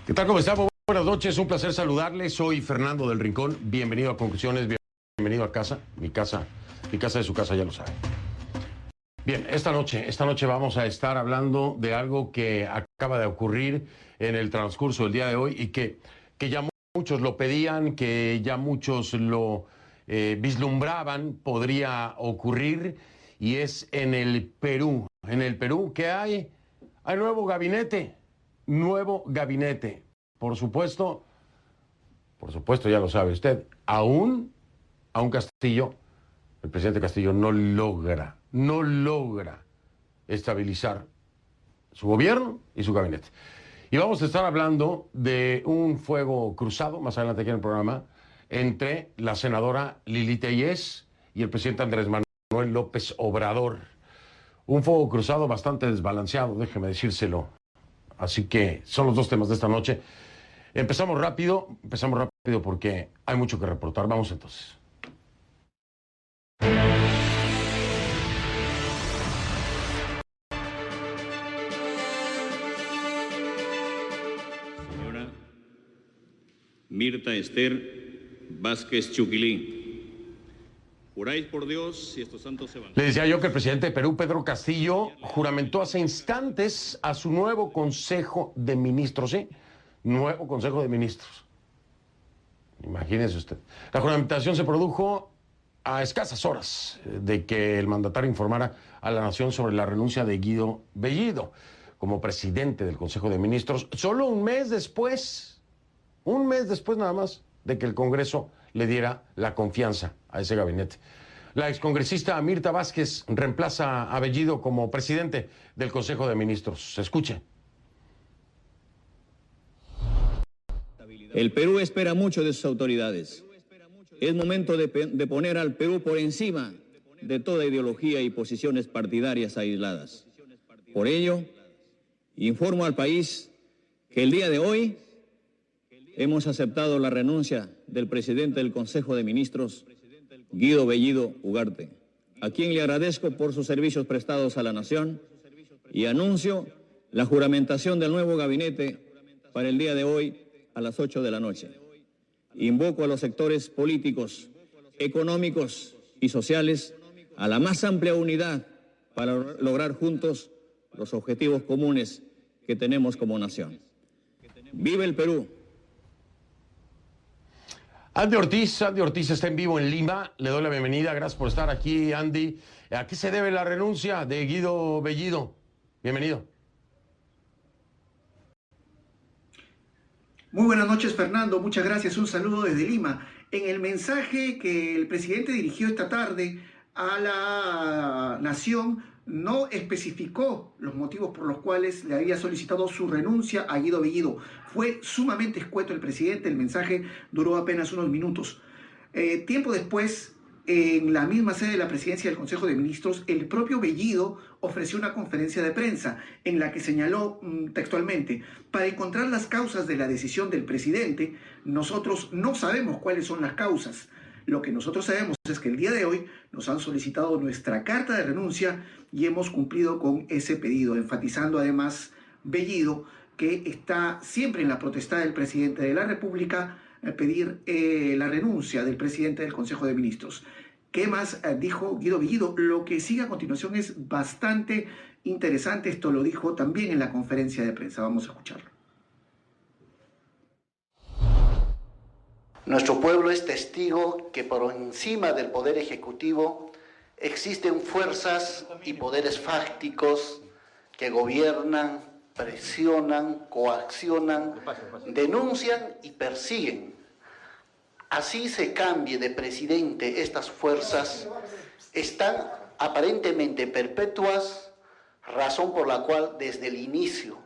¿Qué tal? ¿Cómo estamos? Buenas noches, un placer saludarles. Soy Fernando del Rincón. Bienvenido a Conclusiones, bienvenido a casa. Mi casa de su casa, ya lo sabe. Bien, esta noche vamos a estar hablando de algo que acaba de ocurrir en el transcurso del día de hoy y que ya muchos lo pedían, que ya muchos lo vislumbraban, podría ocurrir, y es en el Perú. En el Perú, ¿qué hay? Hay nuevo gabinete. Por supuesto, ya lo sabe usted, aún Castillo, el presidente Castillo no logra estabilizar su gobierno y su gabinete. Y vamos a estar hablando de un fuego cruzado, más adelante aquí en el programa, entre la senadora Lili Téllez y el presidente Andrés Manuel López Obrador. Un fuego cruzado bastante desbalanceado, déjeme decírselo. Así que son los dos temas de esta noche. Empezamos rápido porque hay mucho que reportar. Vamos entonces. Señora Mirta Esther Vázquez Chuquilí. Juráis por Dios y estos santos evangelios. Le decía yo que el presidente de Perú, Pedro Castillo, juramentó hace instantes a su nuevo Consejo de Ministros, ¿sí? Nuevo Consejo de Ministros. Imagínese usted. La juramentación se produjo a escasas horas de que el mandatario informara a la nación sobre la renuncia de Guido Bellido como presidente del Consejo de Ministros, solo un mes después nada más de que el Congreso le diera la confianza a ese gabinete. La excongresista Mirta Vázquez reemplaza a Bellido como presidente del Consejo de Ministros. Escuche. El Perú espera mucho de sus autoridades. Es momento de poner al Perú por encima de toda ideología y posiciones partidarias aisladas. Por ello, informo al país que el día de hoy hemos aceptado la renuncia del presidente del Consejo de Ministros, Guido Bellido Ugarte, a quien le agradezco por sus servicios prestados a la nación, y anuncio la juramentación del nuevo gabinete para el día de hoy a las 8 de la noche. Invoco a los sectores políticos, económicos y sociales a la más amplia unidad para lograr juntos los objetivos comunes que tenemos como nación. ¡Viva el Perú! Andy Ortiz está en vivo en Lima. Le doy la bienvenida. Gracias por estar aquí, Andy. ¿A qué se debe la renuncia de Guido Bellido? Bienvenido. Muy buenas noches, Fernando. Muchas gracias. Un saludo desde Lima. En el mensaje que el presidente dirigió esta tarde a la nación, no especificó los motivos por los cuales le había solicitado su renuncia a Guido Bellido. Fue sumamente escueto el presidente, el mensaje duró apenas unos minutos. Tiempo después, en la misma sede de la presidencia del Consejo de Ministros, el propio Bellido ofreció una conferencia de prensa en la que señaló textualmente: para encontrar las causas de la decisión del presidente, nosotros no sabemos cuáles son las causas. Lo que nosotros sabemos es que el día de hoy nos han solicitado nuestra carta de renuncia y hemos cumplido con ese pedido, enfatizando además Bellido que está siempre en la potestad del presidente de la República pedir la renuncia del presidente del Consejo de Ministros. ¿Qué más dijo Guido Bellido? Lo que sigue a continuación es bastante interesante. Esto lo dijo también en la conferencia de prensa. Vamos a escucharlo. Nuestro pueblo es testigo que por encima del poder ejecutivo existen fuerzas y poderes fácticos que gobiernan, presionan, coaccionan, denuncian y persiguen. Así se cambie de presidente, estas fuerzas están aparentemente perpetuas, razón por la cual desde el inicio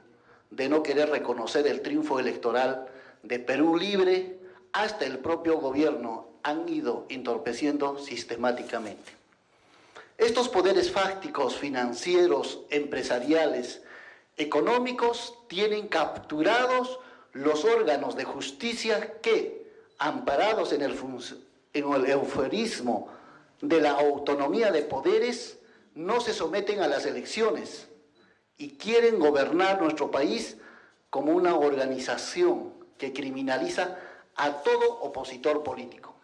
de no querer reconocer el triunfo electoral de Perú Libre hasta el propio gobierno han ido entorpeciendo sistemáticamente. Estos poderes fácticos, financieros, empresariales, económicos, tienen capturados los órganos de justicia que, amparados en el eufemismo de la autonomía de poderes, no se someten a las elecciones y quieren gobernar nuestro país como una organización que criminaliza a todo opositor político.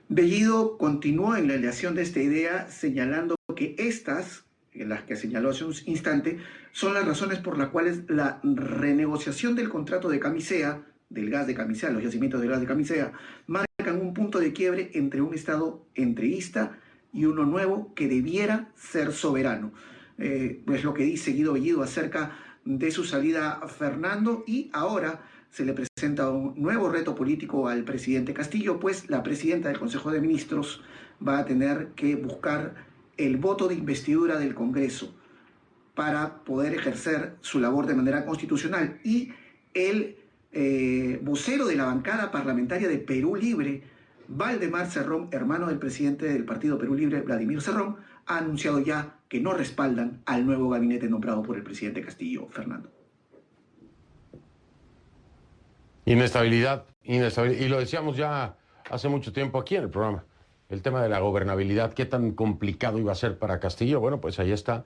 Bellido continuó en la aleación de esta idea, señalando que estas, las que señaló hace un instante, son las razones por las cuales la renegociación del contrato de Camisea, del gas de Camisea, los yacimientos del gas de Camisea, marcan un punto de quiebre entre un Estado entreguista y uno nuevo que debiera ser soberano. Es lo que dice Guido Bellido acerca de su salida a Fernando, y ahora se le presenta un nuevo reto político al presidente Castillo, pues la presidenta del Consejo de Ministros va a tener que buscar el voto de investidura del Congreso para poder ejercer su labor de manera constitucional. Y el vocero de la bancada parlamentaria de Perú Libre, Valdemar Cerrón, hermano del presidente del partido Perú Libre, Vladimir Cerrón, ha anunciado ya que no respaldan al nuevo gabinete nombrado por el presidente Castillo, Fernando. Inestabilidad. Y lo decíamos ya hace mucho tiempo aquí en el programa. El tema de la gobernabilidad, qué tan complicado iba a ser para Castillo. Bueno, pues ahí está,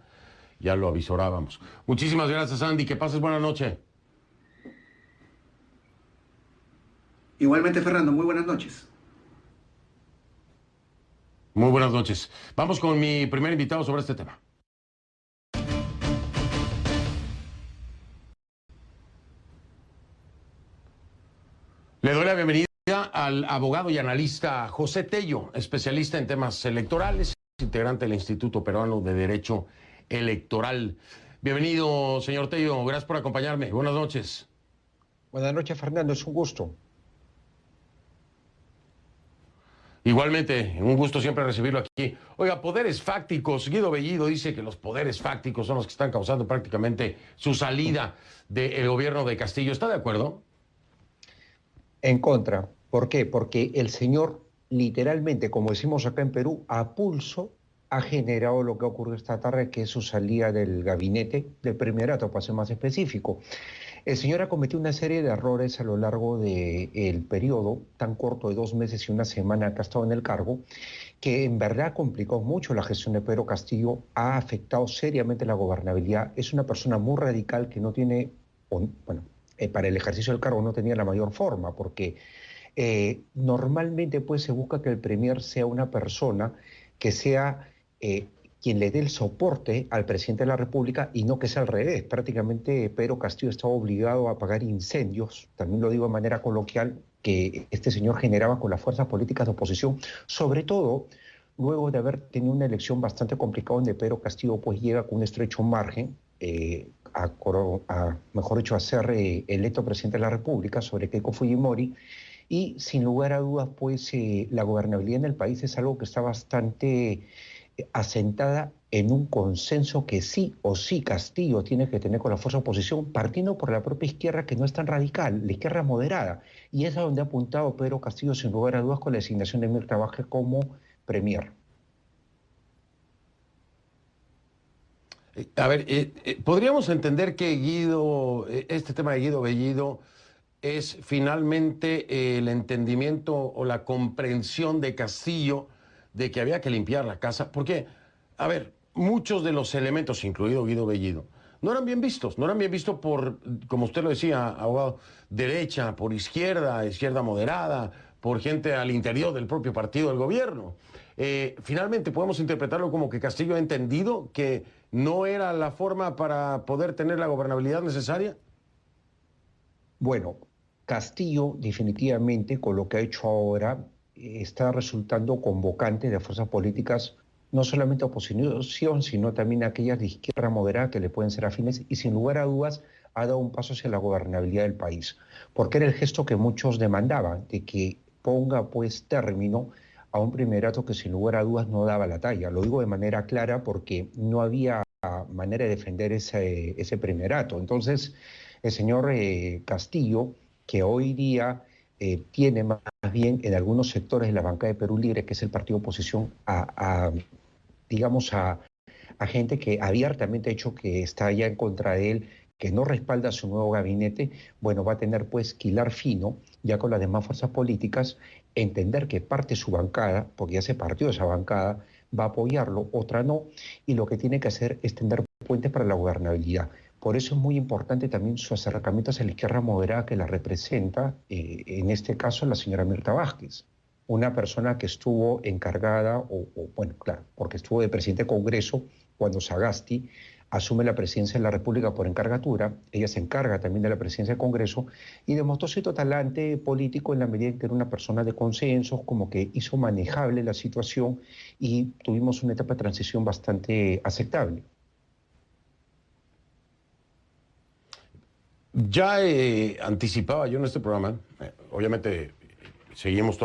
ya lo avisorábamos. Muchísimas gracias, Andy, que pases buena noche. Igualmente, Fernando, muy buenas noches. Muy buenas noches. Vamos con mi primer invitado sobre este tema. Le doy la bienvenida al abogado y analista José Tello, especialista en temas electorales, integrante del Instituto Peruano de Derecho Electoral. Bienvenido, señor Tello. Gracias por acompañarme. Buenas noches. Buenas noches, Fernando. Es un gusto. Igualmente, un gusto siempre recibirlo aquí. Oiga, poderes fácticos. Guido Bellido dice que los poderes fácticos son los que están causando prácticamente su salida del gobierno de Castillo. ¿Está de acuerdo? En contra. ¿Por qué? Porque el señor, literalmente, como decimos acá en Perú, a pulso ha generado lo que ocurrió esta tarde, que es su salida del gabinete del primerato, para ser más específico. El señor ha cometido una serie de errores a lo largo del periodo tan corto de 2 meses y una semana que ha estado en el cargo, que en verdad complicó mucho la gestión de Pedro Castillo, ha afectado seriamente la gobernabilidad. Es una persona muy radical que no tiene, bueno, para el ejercicio del cargo no tenía la mayor forma, porque normalmente pues se busca que el premier sea una persona que sea quien le dé el soporte al presidente de la República, y no que sea al revés. Prácticamente Pedro Castillo estaba obligado a apagar incendios, también lo digo de manera coloquial, que este señor generaba con las fuerzas políticas de oposición, sobre todo luego de haber tenido una elección bastante complicada donde Pedro Castillo pues llega con un estrecho margen mejor dicho, a ser electo presidente de la República sobre Keiko Fujimori, y sin lugar a dudas pues la gobernabilidad en el país es algo que está bastante asentada en un consenso que sí o sí Castillo tiene que tener con la fuerza de oposición, partiendo por la propia izquierda, que no es tan radical, la izquierda moderada, y es a donde ha apuntado Pedro Castillo sin lugar a dudas con la designación de Mirta Vázquez como premier. A ver, podríamos entender que este tema de Guido Bellido es finalmente el entendimiento o la comprensión de Castillo de que había que limpiar la casa, porque, a ver, muchos de los elementos, incluido Guido Bellido, no eran bien vistos por, como usted lo decía, abogado, derecha, por izquierda, izquierda moderada, por gente al interior del propio partido del gobierno. Finalmente podemos interpretarlo como que Castillo ha entendido que no era la forma para poder tener la gobernabilidad necesaria. Bueno, Castillo definitivamente con lo que ha hecho ahora está resultando convocante de fuerzas políticas, no solamente oposición, sino también aquellas de izquierda moderada que le pueden ser afines, y sin lugar a dudas ha dado un paso hacia la gobernabilidad del país, porque era el gesto que muchos demandaban, de que ponga pues término a un primerato que sin lugar a dudas no daba la talla. Lo digo de manera clara porque no había manera de defender ese primerato. Entonces, el señor Castillo, que hoy día tiene más bien en algunos sectores de la bancada de Perú Libre, que es el partido de oposición, a gente que abiertamente ha dicho que está ya en contra de él, que no respalda su nuevo gabinete, bueno, va a tener pues que hilar fino, ya con las demás fuerzas políticas, entender que parte de su bancada, porque ya se partió de esa bancada, va a apoyarlo, otra no, y lo que tiene que hacer es tender puentes para la gobernabilidad. Por eso es muy importante también su acercamiento hacia la izquierda moderada que la representa, en este caso la señora Mirta Vázquez, una persona que estuvo encargada, bueno, claro, porque estuvo de presidente de Congreso cuando Sagasti asume la presidencia de la República por encargatura, ella se encarga también de la presidencia del Congreso y demostró cierto talante político en la medida en que era una persona de consensos, como que hizo manejable la situación y tuvimos una etapa de transición bastante aceptable. Ya anticipaba yo en este programa, obviamente seguimos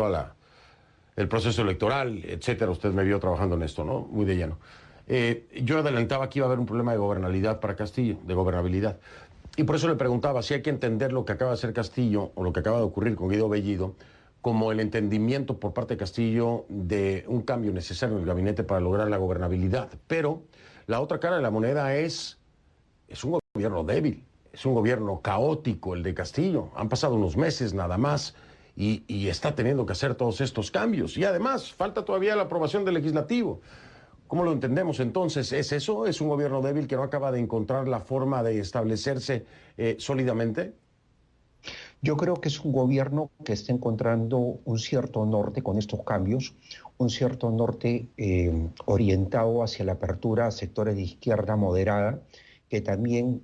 el proceso electoral, etcétera, usted me vio trabajando en esto, ¿no? Muy de lleno. Yo adelantaba que iba a haber un problema de gobernabilidad para Castillo, de gobernabilidad. Y por eso le preguntaba si hay que entender lo que acaba de hacer Castillo o lo que acaba de ocurrir con Guido Bellido como el entendimiento por parte de Castillo de un cambio necesario en el gabinete para lograr la gobernabilidad. Pero la otra cara de la moneda es un gobierno débil, es un gobierno caótico el de Castillo. Han pasado unos meses nada más y está teniendo que hacer todos estos cambios. Y además falta todavía la aprobación del legislativo. ¿Cómo lo entendemos entonces? ¿Es eso? ¿Es un gobierno débil que no acaba de encontrar la forma de establecerse sólidamente? Yo creo que es un gobierno que está encontrando un cierto norte con estos cambios, un cierto norte orientado hacia la apertura a sectores de izquierda moderada, que también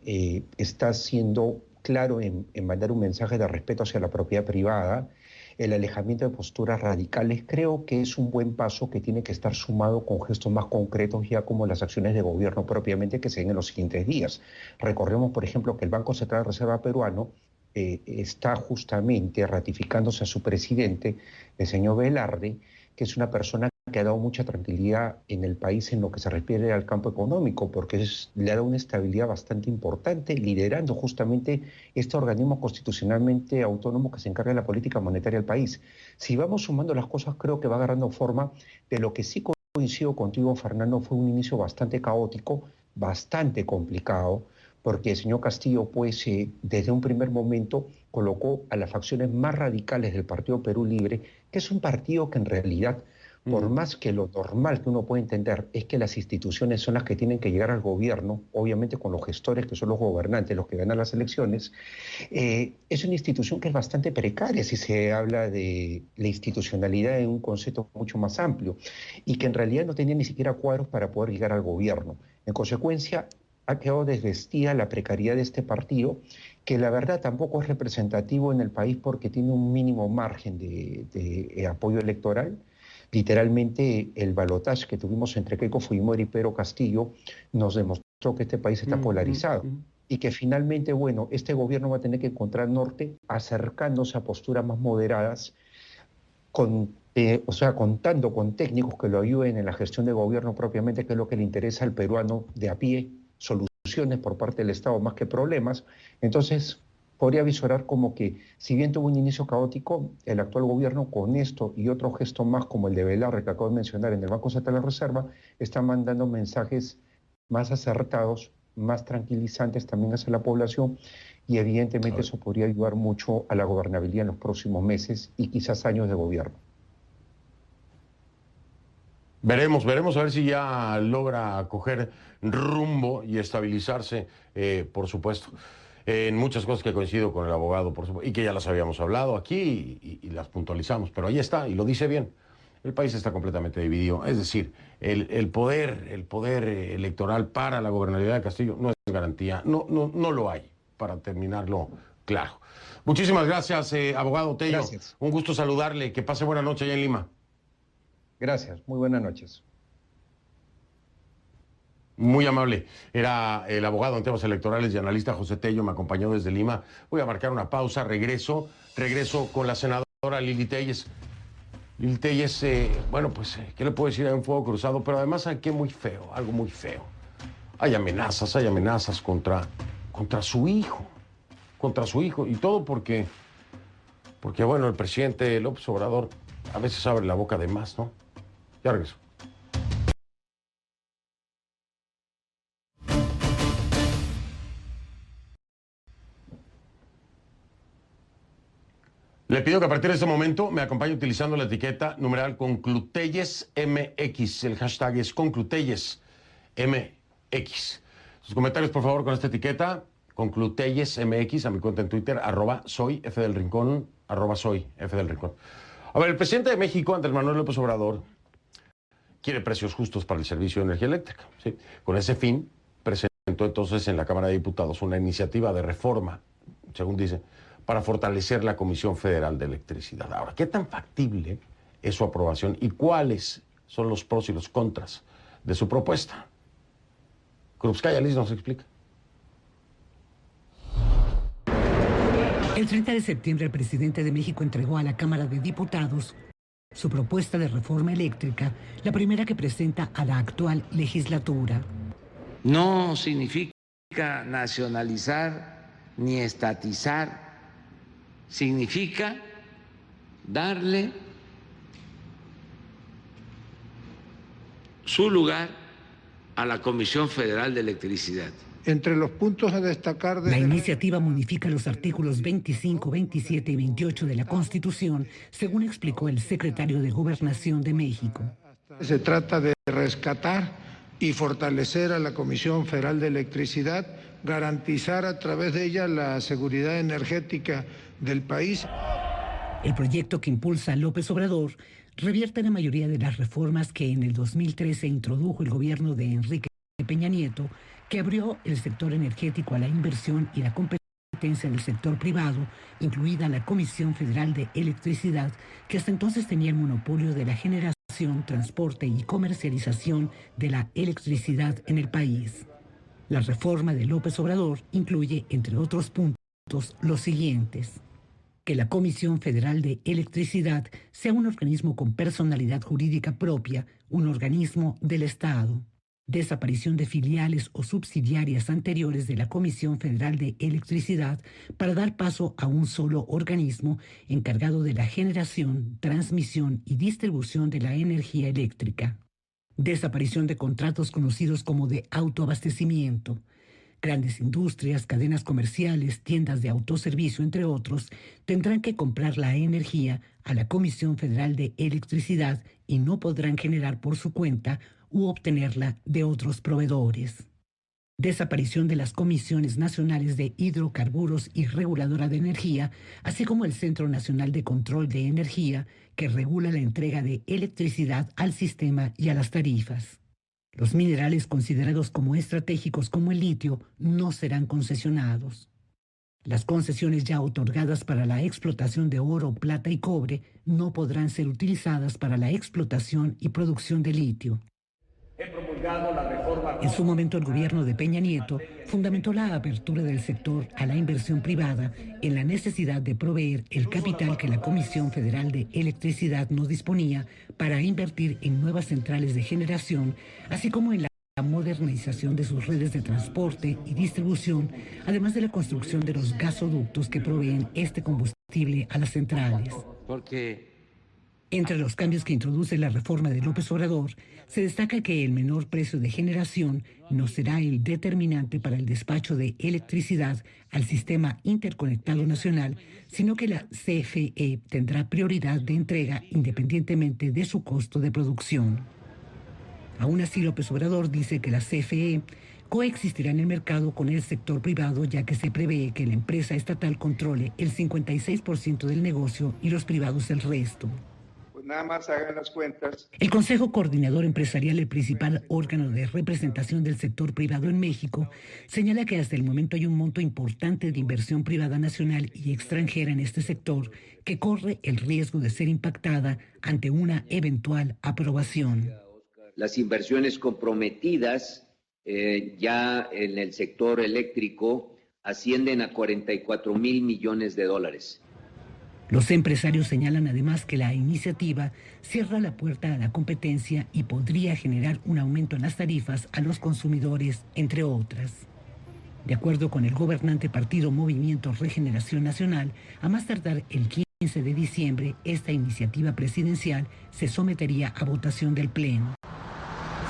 está siendo claro en mandar un mensaje de respeto hacia la propiedad privada, el alejamiento de posturas radicales. Creo que es un buen paso que tiene que estar sumado con gestos más concretos, ya como las acciones de gobierno propiamente que se den en los siguientes días. Recordemos, por ejemplo, que el Banco Central de Reserva peruano está justamente ratificándose a su presidente, el señor Velarde, que es una persona que ha dado mucha tranquilidad en el país en lo que se refiere al campo económico, porque le ha dado una estabilidad bastante importante, liderando justamente este organismo constitucionalmente autónomo que se encarga de la política monetaria del país. Si vamos sumando las cosas, creo que va agarrando forma. De lo que sí coincido contigo, Fernando, fue un inicio bastante caótico, bastante complicado, porque el señor Castillo, pues, desde un primer momento colocó a las facciones más radicales del Partido Perú Libre, que es un partido que en realidad, por más que lo normal que uno puede entender es que las instituciones son las que tienen que llegar al gobierno, obviamente con los gestores que son los gobernantes, los que ganan las elecciones, es una institución que es bastante precaria si se habla de la institucionalidad en un concepto mucho más amplio y que en realidad no tenía ni siquiera cuadros para poder llegar al gobierno. En consecuencia, ha quedado desvestida la precariedad de este partido, que la verdad tampoco es representativo en el país porque tiene un mínimo margen de apoyo electoral. Literalmente el balotaje que tuvimos entre Keiko Fujimori y Pedro Castillo nos demostró que este país está polarizado y que finalmente, bueno, este gobierno va a tener que encontrar norte acercándose a posturas más moderadas, contando con técnicos que lo ayuden en la gestión de gobierno propiamente, que es lo que le interesa al peruano de a pie, soluciones por parte del Estado más que problemas. Entonces, podría visorar como que, si bien tuvo un inicio caótico, el actual gobierno con esto y otro gesto más como el de Velarde que acabo de mencionar en el Banco Central de la Reserva, está mandando mensajes más acertados, más tranquilizantes también hacia la población y evidentemente eso podría ayudar mucho a la gobernabilidad en los próximos meses y quizás años de gobierno. Veremos a ver si ya logra coger rumbo y estabilizarse, por supuesto, en muchas cosas que coincido con el abogado, por supuesto, y que ya las habíamos hablado aquí y las puntualizamos, pero ahí está, y lo dice bien. El país está completamente dividido, es decir, el poder electoral para la gobernabilidad de Castillo no es garantía, no lo hay, para terminarlo claro. Muchísimas gracias, abogado Tello. Gracias. Un gusto saludarle, que pase buena noche allá en Lima. Gracias, muy buenas noches. Muy amable. Era el abogado en temas electorales y analista José Tello, me acompañó desde Lima. Voy a marcar una pausa, regreso con la senadora Lili Téllez. Lili Téllez, bueno, pues, ¿qué le puedo decir? Hay un fuego cruzado, pero además hay que muy feo, algo muy feo. Hay amenazas contra su hijo, y todo porque, bueno, el presidente López Obrador a veces abre la boca de más, ¿no? Ya regreso. Le pido que a partir de este momento me acompañe utilizando la etiqueta numeral ConclutellesMX. El hashtag es ConclutellesMX. Sus comentarios, por favor, con esta etiqueta, ConclutellesMX, a mi cuenta en Twitter, @soyfdelrincón, @soyfdelrincón. A ver, el presidente de México, Andrés Manuel López Obrador, quiere precios justos para el servicio de energía eléctrica. ¿Sí? Con ese fin, presentó entonces en la Cámara de Diputados una iniciativa de reforma, según dice, para fortalecer la Comisión Federal de Electricidad. Ahora, ¿qué tan factible es su aprobación y cuáles son los pros y los contras de su propuesta? Krupskaya Liz nos explica. El 30 de septiembre, el presidente de México entregó a la Cámara de Diputados su propuesta de reforma eléctrica, la primera que presenta a la actual legislatura. No significa nacionalizar ni estatizar, significa darle su lugar a la Comisión Federal de Electricidad. Entre los puntos a destacar La iniciativa modifica los artículos 25, 27 y 28 de la Constitución, según explicó el secretario de Gobernación de México. Se trata de rescatar y fortalecer a la Comisión Federal de Electricidad, garantizar a través de ella la seguridad energética del país. El proyecto que impulsa López Obrador revierte la mayoría de las reformas que en el 2013 introdujo el gobierno de Enrique Peña Nieto, que abrió el sector energético a la inversión y la competencia del sector privado, incluida la Comisión Federal de Electricidad, que hasta entonces tenía el monopolio de la generación, transporte y comercialización de la electricidad en el país. La reforma de López Obrador incluye, entre otros puntos, los siguientes: que la Comisión Federal de Electricidad sea un organismo con personalidad jurídica propia, un organismo del Estado. Desaparición de filiales o subsidiarias anteriores de la Comisión Federal de Electricidad para dar paso a un solo organismo encargado de la generación, transmisión y distribución de la energía eléctrica. Desaparición de contratos conocidos como de autoabastecimiento. Grandes industrias, cadenas comerciales, tiendas de autoservicio, entre otros, tendrán que comprar la energía a la Comisión Federal de Electricidad y no podrán generar por su cuenta u obtenerla de otros proveedores. Desaparición de las Comisiones Nacionales de Hidrocarburos y Reguladora de Energía, así como el Centro Nacional de Control de Energía, que regula la entrega de electricidad al sistema y a las tarifas. Los minerales considerados como estratégicos como el litio no serán concesionados. Las concesiones ya otorgadas para la explotación de oro, plata y cobre no podrán ser utilizadas para la explotación y producción de litio. En su momento, el gobierno de Peña Nieto fundamentó la apertura del sector a la inversión privada en la necesidad de proveer el capital que la Comisión Federal de Electricidad no disponía para invertir en nuevas centrales de generación, así como en la modernización de sus redes de transporte y distribución, además de la construcción de los gasoductos que proveen este combustible a las centrales. Entre los cambios que introduce la reforma de López Obrador, se destaca que el menor precio de generación no será el determinante para el despacho de electricidad al sistema interconectado nacional, sino que la CFE tendrá prioridad de entrega independientemente de su costo de producción. Aún así, López Obrador dice que la CFE coexistirá en el mercado con el sector privado, ya que se prevé que la empresa estatal controle el 56% del negocio y los privados el resto. Nada más hagan las cuentas. El Consejo Coordinador Empresarial, el principal órgano de representación del sector privado en México, señala que hasta el momento hay un monto importante de inversión privada nacional y extranjera en este sector que corre el riesgo de ser impactada ante una eventual aprobación. Las inversiones comprometidas ya en el sector eléctrico ascienden a $44,000 millones. Los empresarios señalan además que la iniciativa cierra la puerta a la competencia y podría generar un aumento en las tarifas a los consumidores, entre otras. De acuerdo con el gobernante partido Movimiento Regeneración Nacional, a más tardar el 15 de diciembre, esta iniciativa presidencial se sometería a votación del Pleno.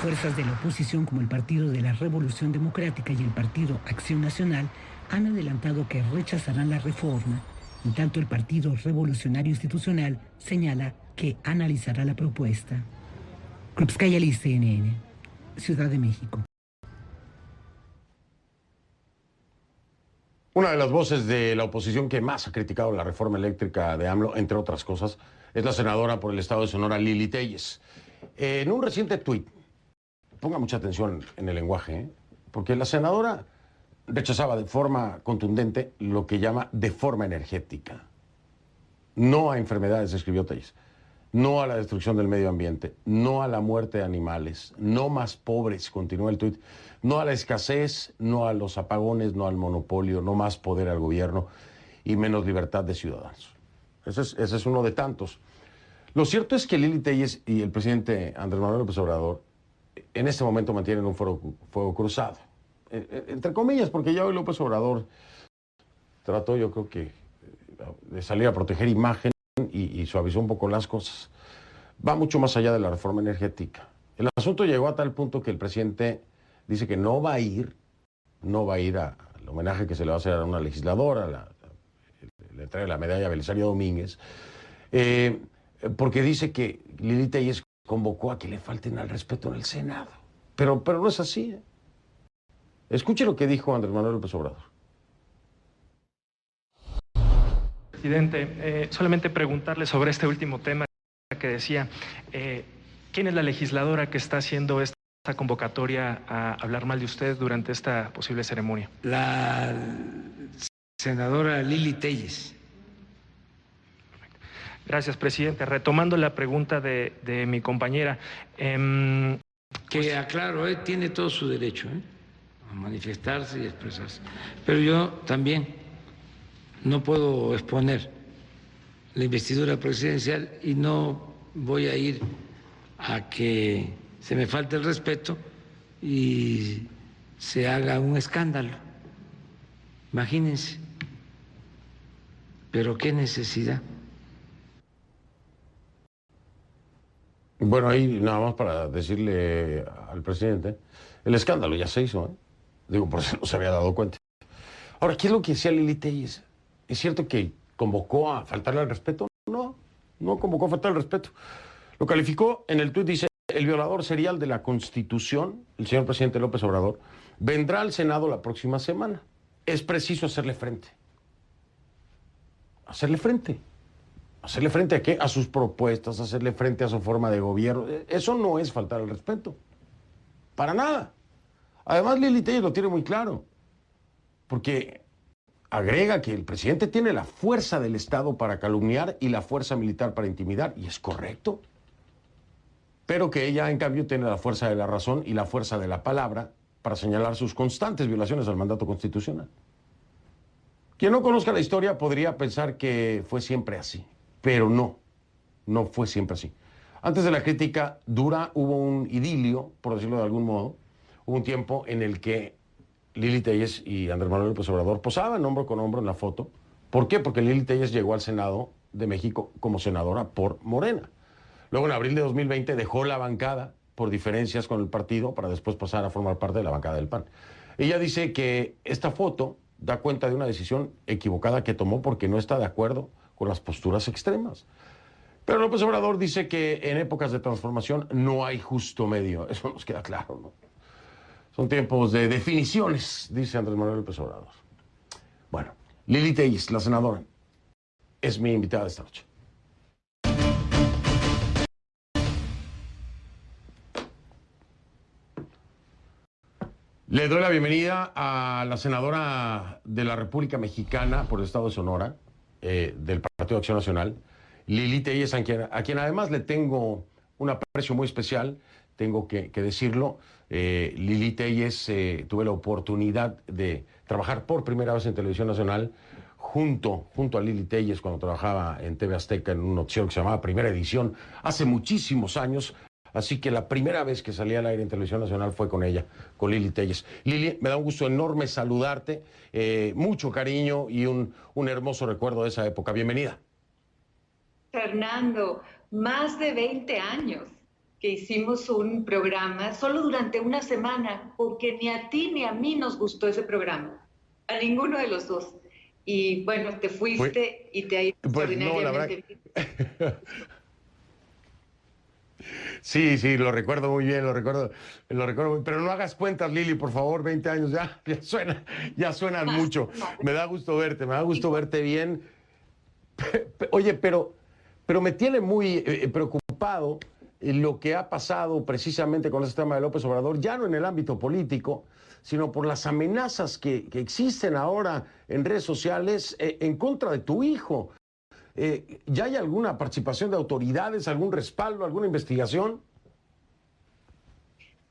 Fuerzas de la oposición como el Partido de la Revolución Democrática y el Partido Acción Nacional han adelantado que rechazarán la reforma En tanto, el Partido Revolucionario Institucional señala que analizará la propuesta. Krupskaya Liz, CNN, Ciudad de México. Una de las voces de la oposición que más ha criticado la reforma eléctrica de AMLO, entre otras cosas, es la senadora por el estado de Sonora, Lili Téllez. En un reciente tuit, ponga mucha atención en el lenguaje, porque la senadora rechazaba de forma contundente lo que llama deforma energética. No a enfermedades, escribió Téllez. No a la destrucción del medio ambiente. No a la muerte de animales. No más pobres, continúa el tuit. No a la escasez, no a los apagones, no al monopolio, no más poder al gobierno y menos libertad de ciudadanos. Ese es uno de tantos. Lo cierto es que Lili Téllez y el presidente Andrés Manuel López Obrador en este momento mantienen un fuego cruzado. Entre comillas, porque ya hoy López Obrador trató, yo creo que, de salir a proteger imagen y suavizó un poco las cosas. Va mucho más allá de la reforma energética. El asunto llegó a tal punto que el presidente dice que no va a ir al homenaje que se le va a hacer a una legisladora, le trae la medalla Belisario Domínguez, porque dice que Lili Téllez convocó a que le falten al respeto en el Senado. Pero no es así. Escuche lo que dijo Andrés Manuel López Obrador. Presidente, solamente preguntarle sobre este último tema que decía, ¿quién es la legisladora que está haciendo esta convocatoria a hablar mal de usted durante esta posible ceremonia? La senadora Lili Téllez. Gracias, presidente. Retomando la pregunta de mi compañera. Que aclaro, tiene todo su derecho a manifestarse y expresarse. Pero yo también no puedo exponer la investidura presidencial y no voy a ir a que se me falte el respeto y se haga un escándalo. Imagínense. Pero qué necesidad. Bueno, ahí nada más para decirle al presidente, el escándalo ya se hizo, Digo, por eso no se había dado cuenta. Ahora, ¿qué es lo que decía Lili Téllez? ¿Es cierto que convocó a faltarle al respeto? No convocó a faltar al respeto. Lo calificó en el tuit, dice, el violador serial de la Constitución, el señor presidente López Obrador, vendrá al Senado la próxima semana. Es preciso hacerle frente. ¿Hacerle frente? ¿Hacerle frente a qué? A sus propuestas, hacerle frente a su forma de gobierno. Eso no es faltar al respeto. Para nada. Además, Lili Téllez lo tiene muy claro. Porque agrega que el presidente tiene la fuerza del Estado para calumniar y la fuerza militar para intimidar. Y es correcto. Pero que ella, en cambio, tiene la fuerza de la razón y la fuerza de la palabra para señalar sus constantes violaciones al mandato constitucional. Quien no conozca la historia podría pensar que fue siempre así. Pero no fue siempre así. Antes de la crítica dura hubo un idilio, por decirlo de algún modo. Hubo un tiempo en el que Lili Téllez y Andrés Manuel López Obrador posaban hombro con hombro en la foto. ¿Por qué? Porque Lili Téllez llegó al Senado de México como senadora por Morena. Luego en abril de 2020 dejó la bancada por diferencias con el partido para después pasar a formar parte de la bancada del PAN. Ella dice que esta foto da cuenta de una decisión equivocada que tomó porque no está de acuerdo con las posturas extremas. Pero López Obrador dice que en épocas de transformación no hay justo medio. Eso nos queda claro, ¿no? Son tiempos de definiciones, dice Andrés Manuel López Obrador. Bueno, Lili Téllez, la senadora, es mi invitada de esta noche. Le doy la bienvenida a la senadora de la República Mexicana por el estado de Sonora, del Partido de Acción Nacional, Lili Téllez, a quien además le tengo un aprecio muy especial, tengo que decirlo. Lili Téllez, tuve la oportunidad de trabajar por primera vez en Televisión Nacional junto a Lili Téllez cuando trabajaba en TV Azteca en un noticiero que se llamaba Primera Edición, hace muchísimos años. Así que la primera vez que salí al aire en Televisión Nacional fue con ella, con Lili Téllez. Lili, me da un gusto enorme saludarte, mucho cariño y un hermoso recuerdo de esa época. Bienvenida. Fernando, más de 20 años que hicimos un programa solo durante una semana, porque ni a ti ni a mí nos gustó ese programa, a ninguno de los dos. Y bueno, te fuiste y te ha ido extraordinariamente bien. Sí, lo recuerdo muy bien, lo recuerdo muy, pero no hagas cuentas, Lili, por favor, 20 años ya suenan mucho. Me da gusto verte bien. Oye, pero me tiene muy preocupado lo que ha pasado precisamente con este tema de López Obrador, ya no en el ámbito político, sino por las amenazas que existen ahora en redes sociales en contra de tu hijo. ¿Ya hay alguna participación de autoridades, algún respaldo, alguna investigación?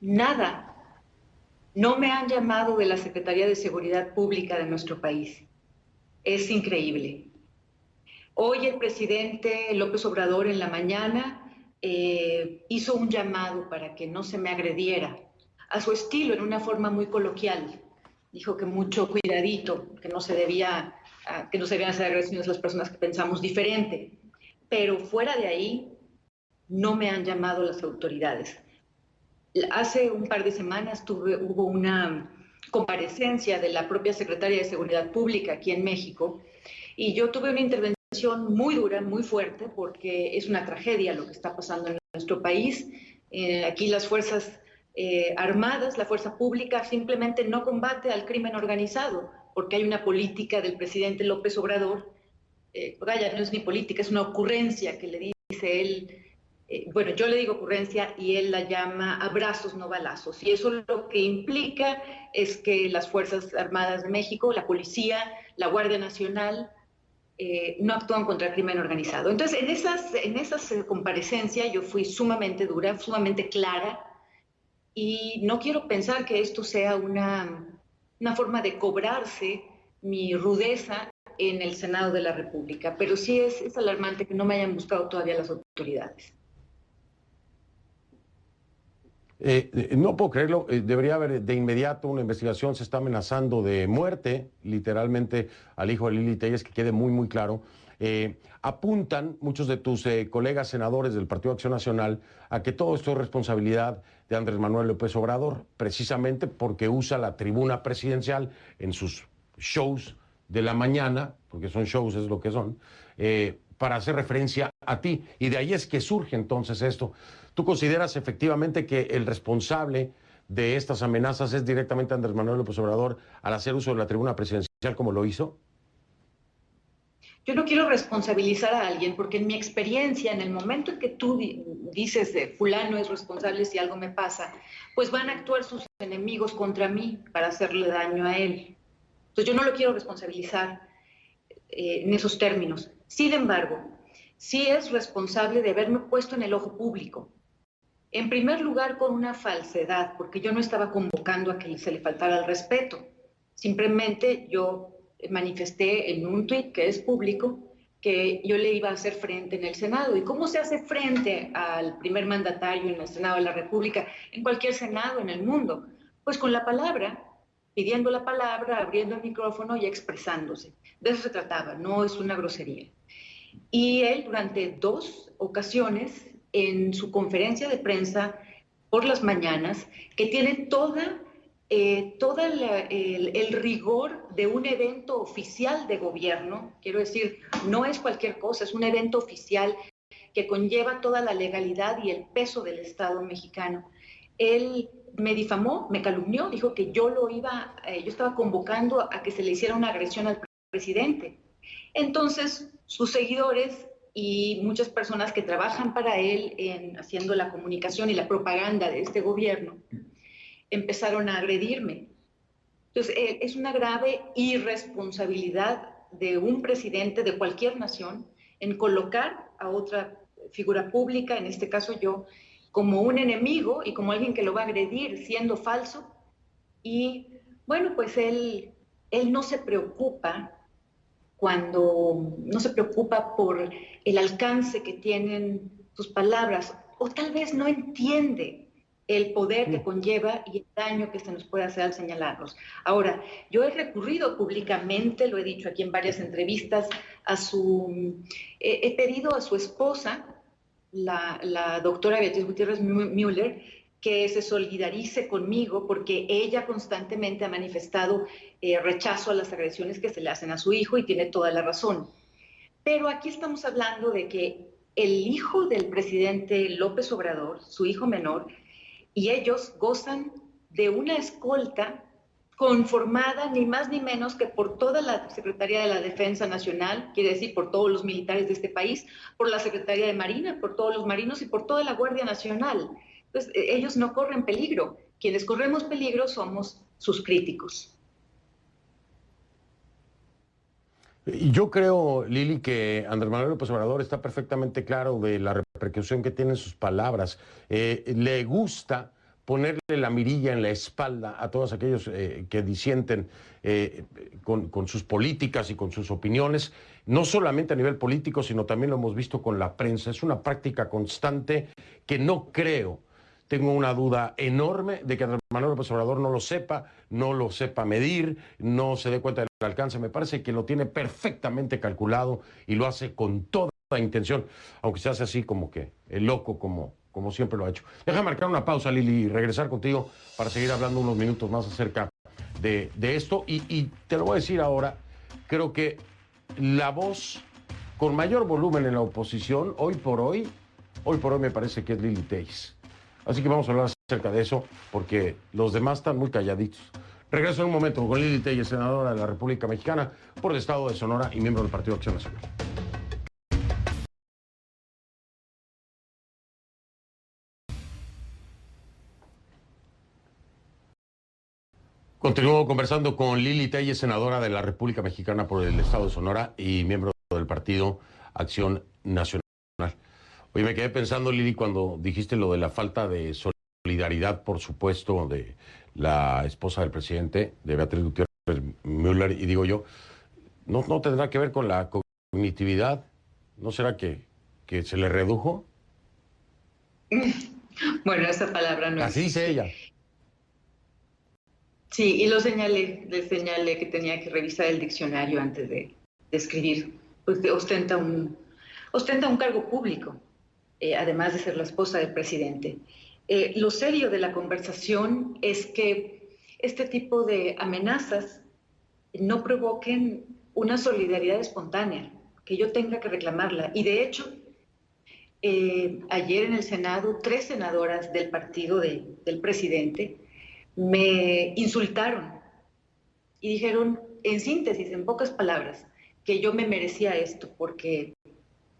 Nada. No me han llamado de la Secretaría de Seguridad Pública de nuestro país. Es increíble. Hoy el presidente López Obrador en la mañana hizo un llamado para que no se me agrediera, a su estilo, en una forma muy coloquial. Dijo que mucho cuidadito, que no se debían hacer agresiones a las personas que pensamos diferente. Pero fuera de ahí, no me han llamado las autoridades. Hace un par de semanas hubo una comparecencia de la propia Secretaria de Seguridad Pública aquí en México, y yo tuve una intervención muy dura, muy fuerte, porque es una tragedia lo que está pasando en nuestro país. Aquí las fuerzas armadas, la fuerza pública simplemente no combate al crimen organizado, porque hay una política del presidente López Obrador, no es ni política, es una ocurrencia que le dice él, bueno, yo le digo ocurrencia y él la llama abrazos, no balazos. Y eso lo que implica es que las Fuerzas Armadas de México, la policía, la Guardia Nacional, no actúan contra el crimen organizado. Entonces, en esas comparecencias yo fui sumamente dura, sumamente clara, y no quiero pensar que esto sea una forma de cobrarse mi rudeza en el Senado de la República, pero sí es alarmante que no me hayan buscado todavía las autoridades. No puedo creerlo, debería haber de inmediato una investigación. Se está amenazando de muerte, literalmente, al hijo de Lili Telles, que quede muy, muy claro. Apuntan muchos de tus colegas senadores del Partido Acción Nacional a que todo esto es responsabilidad de Andrés Manuel López Obrador, precisamente porque usa la tribuna presidencial en sus shows de la mañana, porque son shows, es lo que son, para hacer referencia a ti. Y de ahí es que surge entonces esto. ¿Tú consideras efectivamente que el responsable de estas amenazas es directamente Andrés Manuel López Obrador al hacer uso de la tribuna presidencial como lo hizo? Yo no quiero responsabilizar a alguien, porque en mi experiencia, en el momento en que tú dices de fulano es responsable si algo me pasa, pues van a actuar sus enemigos contra mí para hacerle daño a él. Entonces yo no lo quiero responsabilizar en esos términos. Sin embargo, sí es responsable de haberme puesto en el ojo público. En primer lugar, con una falsedad, porque yo no estaba convocando a que se le faltara el respeto. Simplemente yo manifesté en un tuit que es público que yo le iba a hacer frente en el Senado. ¿Y cómo se hace frente al primer mandatario en el Senado de la República, en cualquier Senado en el mundo? Pues con la palabra, pidiendo la palabra, abriendo el micrófono y expresándose. De eso se trataba, no es una grosería. Y él, durante 2 ocasiones, en su conferencia de prensa por las mañanas, que tiene el rigor de un evento oficial de gobierno, quiero decir, no es cualquier cosa, es un evento oficial que conlleva toda la legalidad y el peso del Estado mexicano. Él me difamó, me calumnió, dijo que yo estaba convocando a que se le hiciera una agresión al presidente. Entonces, sus seguidores y muchas personas que trabajan para él haciendo la comunicación y la propaganda de este gobierno empezaron a agredirme. Entonces, es una grave irresponsabilidad de un presidente de cualquier nación en colocar a otra figura pública, en este caso yo, como un enemigo y como alguien que lo va a agredir siendo falso. Y bueno, pues él no se preocupa por el alcance que tienen sus palabras, o tal vez no entiende el poder que conlleva y el daño que se nos puede hacer al señalarlos. Ahora, yo he recurrido públicamente, lo he dicho aquí en varias entrevistas, he pedido a su esposa, la doctora Beatriz Gutiérrez Müller, que se solidarice conmigo porque ella constantemente ha manifestado rechazo a las agresiones que se le hacen a su hijo y tiene toda la razón. Pero aquí estamos hablando de que el hijo del presidente López Obrador, su hijo menor, y ellos gozan de una escolta conformada ni más ni menos que por toda la Secretaría de la Defensa Nacional, quiere decir por todos los militares de este país, por la Secretaría de Marina, por todos los marinos y por toda la Guardia Nacional. Entonces, ellos no corren peligro. Quienes corremos peligro somos sus críticos. Yo creo, Lili, que Andrés Manuel López Obrador está perfectamente claro de la repercusión que tienen sus palabras. Le gusta ponerle la mirilla en la espalda a todos aquellos que disienten con sus políticas y con sus opiniones, no solamente a nivel político, sino también lo hemos visto con la prensa. Es una práctica constante que no creo, tengo una duda enorme de que Andrés Manuel López Obrador no lo sepa medir, no se dé cuenta del alcance. Me parece que lo tiene perfectamente calculado y lo hace con toda intención, aunque se hace así como que el loco, como siempre lo ha hecho. Deja marcar una pausa, Lili, y regresar contigo para seguir hablando unos minutos más acerca de esto. Y te lo voy a decir ahora, creo que la voz con mayor volumen en la oposición, hoy por hoy me parece que es Lili Téllez. Así que vamos a hablar acerca de eso, porque los demás están muy calladitos. Regreso en un momento con Lili Téllez, senadora de la República Mexicana por el Estado de Sonora y miembro del Partido Acción Nacional. Continúo conversando con Lili Téllez, senadora de la República Mexicana por el Estado de Sonora y miembro del Partido Acción Nacional. Oye, me quedé pensando, Lili, cuando dijiste lo de la falta de solidaridad, por supuesto, de la esposa del presidente, de Beatriz Gutiérrez Müller, y digo yo, ¿no tendrá que ver con la cognitividad? ¿No será que se le redujo? Bueno, esa palabra no Así dice ella. Sí, y le señalé que tenía que revisar el diccionario antes de escribir. Pues ostenta un cargo público, además de ser la esposa del presidente. Lo serio de la conversación es que este tipo de amenazas no provoquen una solidaridad espontánea, que yo tenga que reclamarla. Y de hecho, ayer en el Senado, 3 senadoras del partido del presidente me insultaron y dijeron, en síntesis, en pocas palabras, que yo me merecía esto porque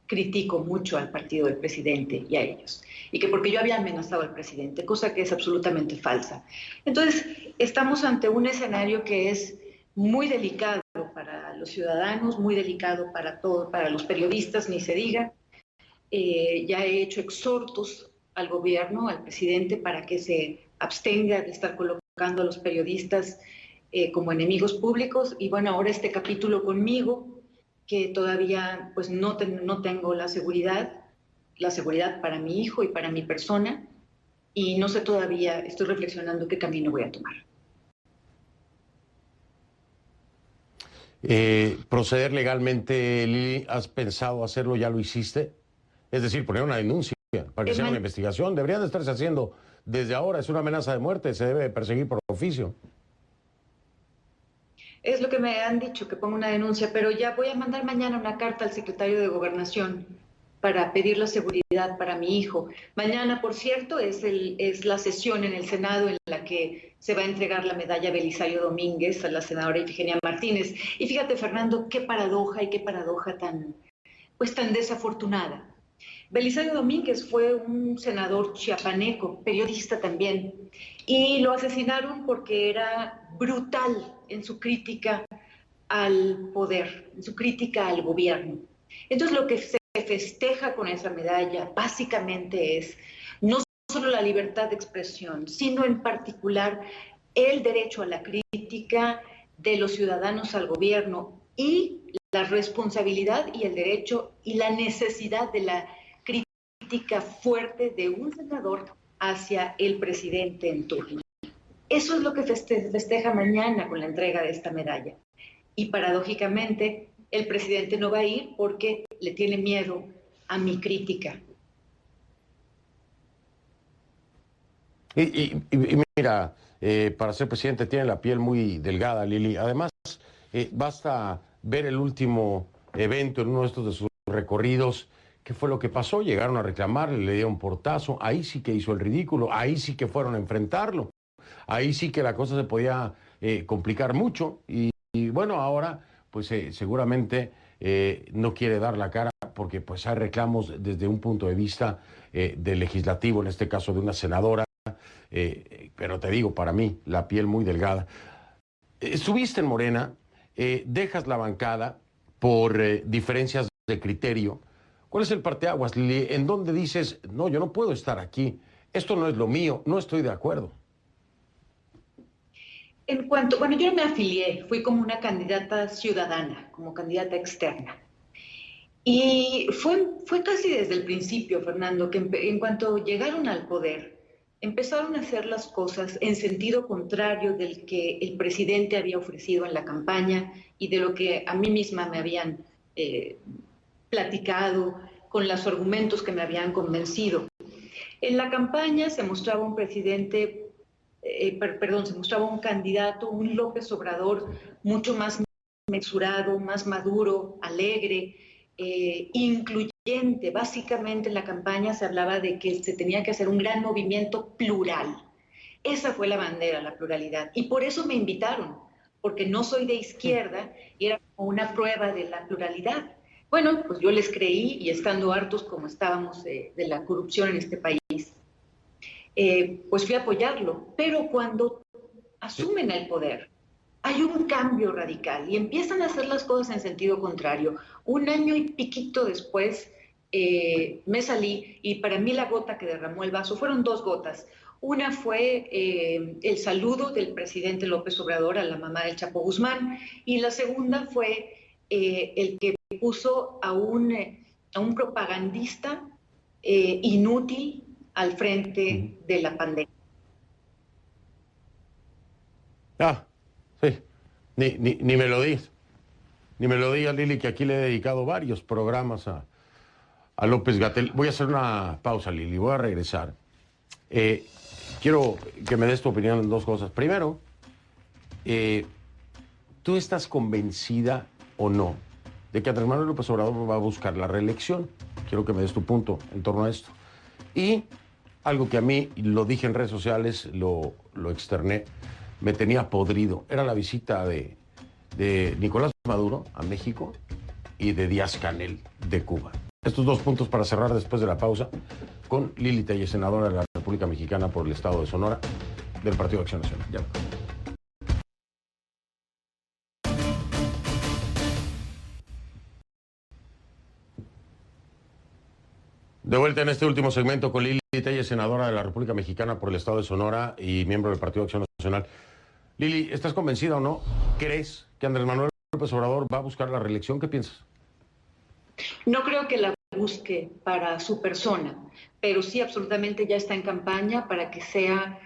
critico mucho al partido del presidente y a ellos, y que porque yo había amenazado al presidente, cosa que es absolutamente falsa. Entonces, estamos ante un escenario que es muy delicado para los ciudadanos, muy delicado para los periodistas, ni se diga. Ya he hecho exhortos al gobierno, al presidente, para que se abstenga de estar colocando a los periodistas como enemigos públicos. Y bueno, ahora este capítulo conmigo, que todavía pues no tengo la seguridad para mi hijo y para mi persona, y no sé todavía, estoy reflexionando qué camino voy a tomar. Proceder legalmente, Lili, ¿has pensado hacerlo? ¿Ya lo hiciste? Es decir, poner una denuncia para que sea una investigación. Deberían de estarse haciendo desde ahora. Es una amenaza de muerte, se debe perseguir por oficio. Es lo que me han dicho, que ponga una denuncia, pero ya voy a mandar mañana una carta al secretario de Gobernación para pedir la seguridad para mi hijo. Mañana, por cierto, es la sesión en el Senado en la que se va a entregar la medalla Belisario Domínguez a la senadora Ifigenia Martínez. Y fíjate, Fernando, qué paradoja tan desafortunada. Belisario Domínguez fue un senador chiapaneco, periodista también, y lo asesinaron porque era brutal en su crítica al poder, en su crítica al gobierno. Entonces, lo que se festeja con esa medalla básicamente es no solo la libertad de expresión, sino en particular el derecho a la crítica de los ciudadanos al gobierno y la responsabilidad y el derecho y la necesidad de la crítica fuerte de un senador hacia el presidente en turno. Eso es lo que festeja mañana con la entrega de esta medalla. Y paradójicamente, el presidente no va a ir porque le tiene miedo a mi crítica. Y mira, para ser presidente tiene la piel muy delgada, Lili. Además, basta ver el último evento en uno de estos de sus recorridos. ¿Qué fue lo que pasó? Llegaron a reclamarle, le dieron portazo. Ahí sí que hizo el ridículo. Ahí sí que fueron a enfrentarlo. Ahí sí que la cosa se podía complicar mucho. Y bueno, ahora pues seguramente no quiere dar la cara porque pues hay reclamos desde un punto de vista del legislativo, en este caso de una senadora. Pero te digo, para mí, la piel muy delgada. Estuviste en Morena, dejas la bancada por diferencias de criterio. ¿Cuál es el parteaguas, Lili? ¿En dónde dices, no, yo no puedo estar aquí, esto no es lo mío, no estoy de acuerdo? Bueno, yo no me afilié, fui como una candidata ciudadana, como candidata externa. Y fue casi desde el principio, Fernando, que en cuanto llegaron al poder, empezaron a hacer las cosas en sentido contrario del que el presidente había ofrecido en la campaña y de lo que a mí misma me habían platicado, con los argumentos que me habían convencido. En la campaña se mostraba un presidente, se mostraba un candidato, un López Obrador mucho más mesurado, más maduro, alegre, incluyente. Básicamente en la campaña se hablaba de que se tenía que hacer un gran movimiento plural. Esa fue la bandera, la pluralidad. Y por eso me invitaron, porque no soy de izquierda y era como una prueba de la pluralidad. Bueno, pues yo les creí y estando hartos como estábamos de la corrupción en este país, pues fui a apoyarlo. Pero cuando asumen el poder, hay un cambio radical y empiezan a hacer las cosas en sentido contrario. Un año y piquito después me salí y para mí la gota que derramó el vaso fueron dos gotas. Una fue el saludo del presidente López Obrador a la mamá del Chapo Guzmán y la segunda fue el que puso a un propagandista inútil al frente de la pandemia. Sí, ni me lo digas. Ni me lo digas, Lili, que aquí le he dedicado varios programas a López-Gatell. Voy a hacer una pausa, Lili, voy a regresar. Quiero que me des tu opinión en dos cosas. Primero, ¿tú estás convencida o no de que Andrés Manuel López Obrador va a buscar la reelección? Quiero que me des tu punto en torno a esto. Y algo que a mí, lo dije en redes sociales, lo externé, me tenía podrido. Era la visita de Nicolás Maduro a México y de Díaz-Canel de Cuba. Estos dos puntos para cerrar después de la pausa con Lili Telles, senadora de la República Mexicana por el Estado de Sonora, del Partido Acción Nacional. Ya. De vuelta en este último segmento con Lili Telles, senadora de la República Mexicana por el Estado de Sonora y miembro del Partido Acción Nacional. Lili, ¿estás convencida o no? ¿Crees que Andrés Manuel López Obrador va a buscar la reelección? ¿Qué piensas? No creo que la busque para su persona, pero sí absolutamente ya está en campaña para que sea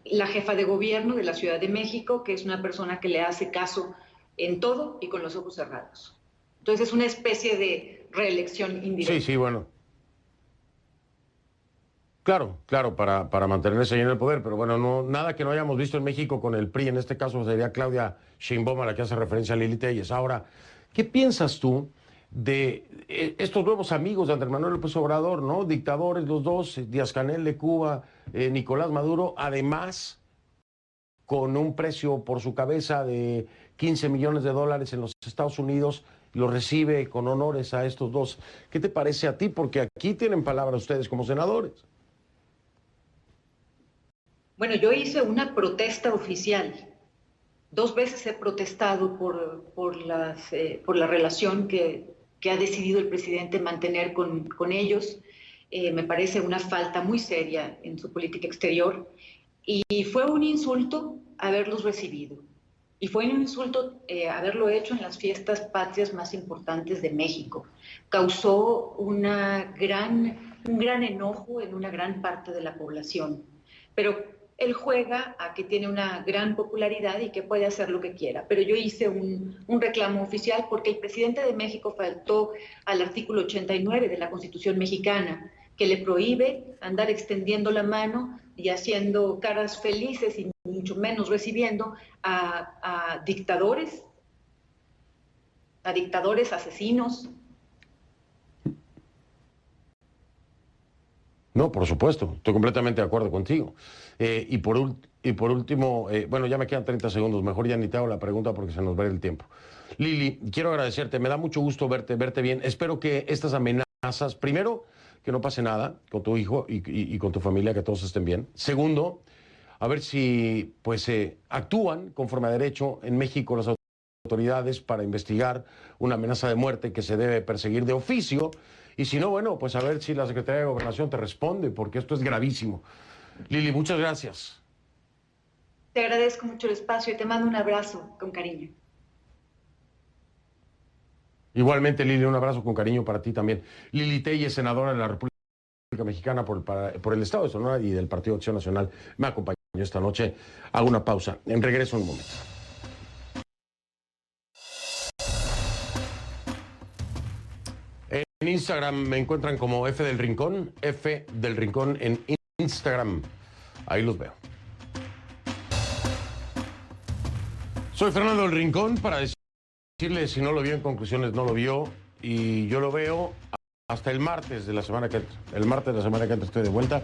la jefa de gobierno de la Ciudad de México, que es una persona que le hace caso en todo y con los ojos cerrados. Entonces es una especie de reelección indirecta. Sí, bueno. Claro, para mantenerse ahí en el poder, pero bueno, no, nada que no hayamos visto en México con el PRI, en este caso sería Claudia Sheinbaum a la que hace referencia a Lili Telles. Ahora, ¿qué piensas tú de estos nuevos amigos de Andrés Manuel López Obrador, ¿no? Dictadores los dos, Díaz-Canel de Cuba, Nicolás Maduro, además con un precio por su cabeza de $15 millones en los Estados Unidos, lo recibe con honores a estos dos. ¿Qué te parece a ti? Porque aquí tienen palabra ustedes como senadores. Bueno, yo hice una protesta oficial. 2 veces he protestado por la relación que ha decidido el presidente mantener con ellos. Me parece una falta muy seria en su política exterior. Y fue un insulto haberlos recibido. Y fue un insulto haberlo hecho en las fiestas patrias más importantes de México. Causó un gran enojo en una gran parte de la población. Pero él juega a que tiene una gran popularidad y que puede hacer lo que quiera. Pero yo hice un reclamo oficial porque el presidente de México faltó al artículo 89 de la Constitución mexicana, que le prohíbe andar extendiendo la mano y haciendo caras felices y mucho menos recibiendo a dictadores asesinos. No, por supuesto, estoy completamente de acuerdo contigo. Y por último, bueno, ya me quedan 30 segundos, mejor ya ni te hago la pregunta porque se nos va el tiempo. Lili, quiero agradecerte, me da mucho gusto verte bien. Espero que estas amenazas, primero, que no pase nada con tu hijo y con tu familia, que todos estén bien. Segundo, a ver si pues actúan conforme a derecho en México las autoridades para investigar una amenaza de muerte que se debe perseguir de oficio. Y si no, bueno, pues a ver si la Secretaría de Gobernación te responde, porque esto es gravísimo. Lili, muchas gracias. Te agradezco mucho el espacio y te mando un abrazo con cariño. Igualmente, Lili, un abrazo con cariño para ti también. Lili Telles, senadora de la República Mexicana por el Estado de Sonora y del Partido Acción Nacional, me acompañó esta noche. Hago una pausa. En regreso en un momento. En Instagram me encuentran como F del Rincón en Instagram. Ahí los veo. Soy Fernando del Rincón para decirle si no lo vio en conclusiones, no lo vio. Y yo lo veo hasta el martes de la semana que entra. El martes de la semana que entra estoy de vuelta.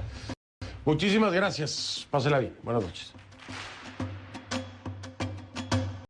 Muchísimas gracias. Pásela bien. Buenas noches.